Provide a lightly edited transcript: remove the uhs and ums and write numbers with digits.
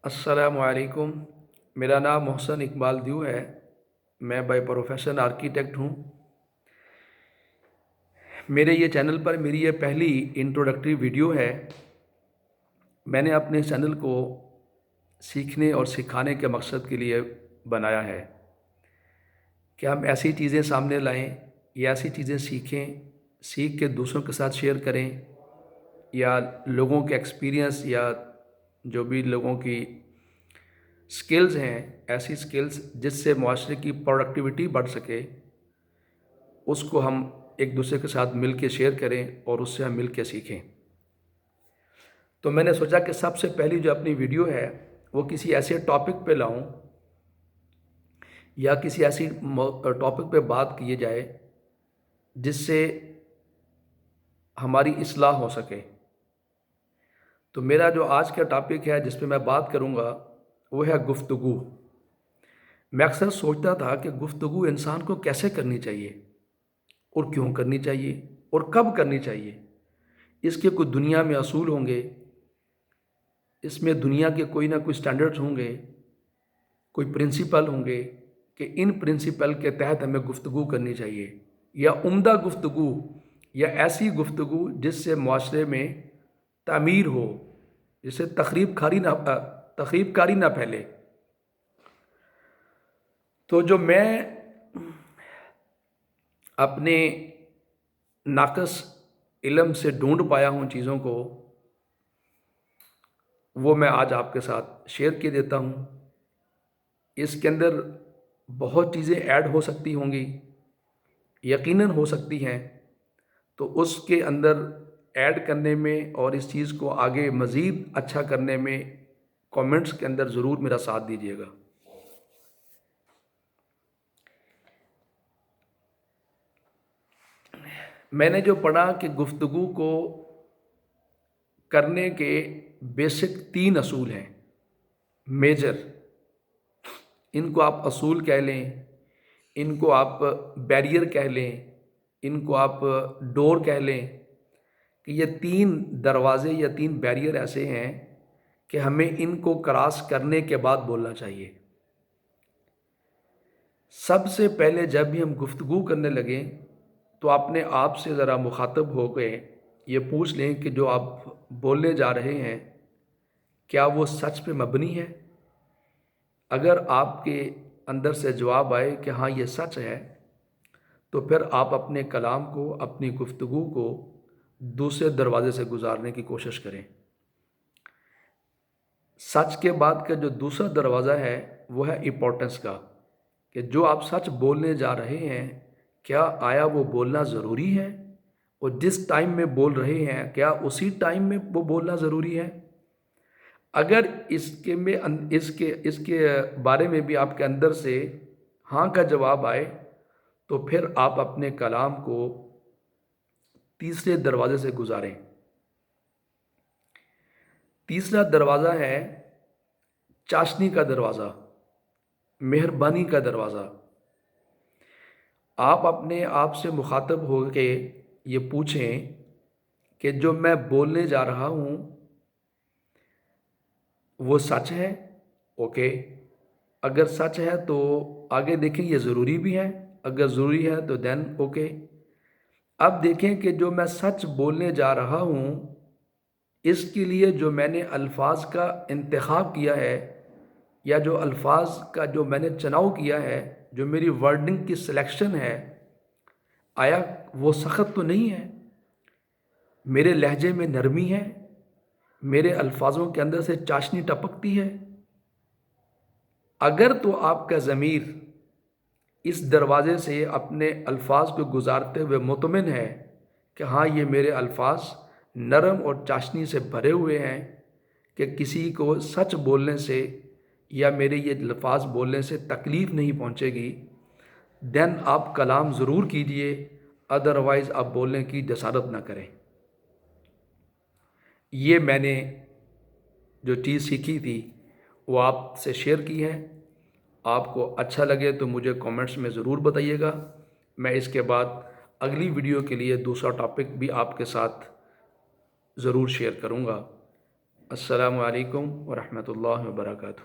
السلام علیکم۔ میرا نام محسن اقبال دیو ہے۔ میں بائی پروفیشن آرکیٹیکٹ ہوں۔ میرے یہ چینل پر میری یہ پہلی انٹروڈکٹری ویڈیو ہے۔ میں نے اپنے چینل کو سیکھنے اور سکھانے کے مقصد کے لیے بنایا ہے کہ ہم ایسی چیزیں سامنے لائیں یا ایسی چیزیں سیکھ کے دوسروں کے ساتھ شیئر کریں، یا لوگوں کے ایکسپیرینس یا جو بھی لوگوں کی سکلز ہیں، ایسی سکلز جس سے معاشرے کی پروڈکٹیوٹی بڑھ سکے، اس کو ہم ایک دوسرے کے ساتھ مل کے شیئر کریں اور اس سے ہم مل کے سیکھیں۔ تو میں نے سوچا کہ سب سے پہلی جو اپنی ویڈیو ہے وہ کسی ایسے ٹاپک پہ لاؤں یا کسی ایسی ٹاپک پہ بات کی جائے جس سے ہماری اصلاح ہو سکے۔ تو میرا جو آج کا ٹاپک ہے جس پہ میں بات کروں گا وہ ہے گفتگو۔ میں اکثر سوچتا تھا کہ گفتگو انسان کو کیسے کرنی چاہیے اور کیوں کرنی چاہیے اور کب کرنی چاہیے۔ اس کے کوئی دنیا میں اصول ہوں گے، اس میں دنیا کے کوئی نہ کوئی سٹینڈرڈز ہوں گے، کوئی پرنسپل ہوں گے کہ ان پرنسپل کے تحت ہمیں گفتگو کرنی چاہیے، یا عمدہ گفتگو یا ایسی گفتگو جس سے معاشرے میں تعمیر ہو، جس سے تخریب کاری نہ پھیلے۔ تو جو میں اپنے ناقص علم سے ڈھونڈ پایا ہوں چیزوں کو، وہ میں آج آپ کے ساتھ شیئر کر دیتا ہوں۔ اس کے اندر بہت چیزیں ایڈ ہو سکتی ہوں گی، یقیناً ہو سکتی ہیں، تو اس کے اندر ایڈ کرنے میں اور اس چیز کو آگے مزید اچھا کرنے میں کامنٹس کے اندر ضرور میرا ساتھ دیجیے گا۔ میں نے جو پڑھا کہ گفتگو کو کرنے کے بیسک 3 اصول ہیں، میجر۔ ان کو آپ اصول کہہ لیں، ان کو آپ بیریئر کہہ لیں، ان کو آپ ڈور کہہ لیں، کہ یہ 3 دروازے یا 3 بیریئر ایسے ہیں کہ ہمیں ان کو کراس کرنے کے بعد بولنا چاہیے۔ سب سے پہلے جب بھی ہم گفتگو کرنے لگیں تو اپنے آپ سے ذرا مخاطب ہو گئے یہ پوچھ لیں کہ جو آپ بولنے جا رہے ہیں کیا وہ سچ پہ مبنی ہے۔ اگر آپ کے اندر سے جواب آئے کہ ہاں یہ سچ ہے، تو پھر آپ اپنے کلام کو، اپنی گفتگو کو دوسرے دروازے سے گزارنے کی کوشش کریں۔ سچ کے بعد کا جو دوسرا دروازہ ہے وہ ہے امپورٹنس کا، کہ جو آپ سچ بولنے جا رہے ہیں کیا آیا وہ بولنا ضروری ہے، اور جس ٹائم میں بول رہے ہیں کیا اسی ٹائم میں وہ بولنا ضروری ہے۔ اگر اس کے بارے میں بھی آپ کے اندر سے ہاں کا جواب آئے تو پھر آپ اپنے کلام کو تیسرے دروازے سے گزاریں۔ تیسرا دروازہ ہے چاشنی کا دروازہ، مہربانی کا دروازہ۔ آپ اپنے آپ سے مخاطب ہو کے یہ پوچھیں کہ جو میں بولنے جا رہا ہوں وہ سچ ہے، اوکے۔ اگر سچ ہے تو آگے دیکھیں یہ ضروری بھی ہے، اگر ضروری ہے تو دین اوکے۔ اب دیکھیں کہ جو میں سچ بولنے جا رہا ہوں اس کے لیے جو میں نے الفاظ کا انتخاب کیا ہے، یا جو الفاظ کا جو میں نے چناؤ کیا ہے، جو میری ورڈنگ کی سلیکشن ہے، آیا وہ سخت تو نہیں ہے، میرے لہجے میں نرمی ہے، میرے الفاظوں کے اندر سے چاشنی ٹپکتی ہے۔ اگر تو آپ کا ضمیر اس دروازے سے اپنے الفاظ کو گزارتے ہوئے مطمئن ہے کہ ہاں یہ میرے الفاظ نرم اور چاشنی سے بھرے ہوئے ہیں، کہ کسی کو سچ بولنے سے یا میرے یہ الفاظ بولنے سے تکلیف نہیں پہنچے گی، دین آپ کلام ضرور کیجئے، ادروائز آپ بولنے کی جسارت نہ کریں۔ یہ میں نے جو چیز سیکھی تھی وہ آپ سے شیئر کی ہے۔ آپ کو اچھا لگے تو مجھے کامنٹس میں ضرور بتائیے گا۔ میں اس کے بعد اگلی ویڈیو کے لیے دوسرا ٹاپک بھی آپ کے ساتھ ضرور شیئر کروں گا۔ السلام علیکم ورحمۃ اللہ وبرکاتہ۔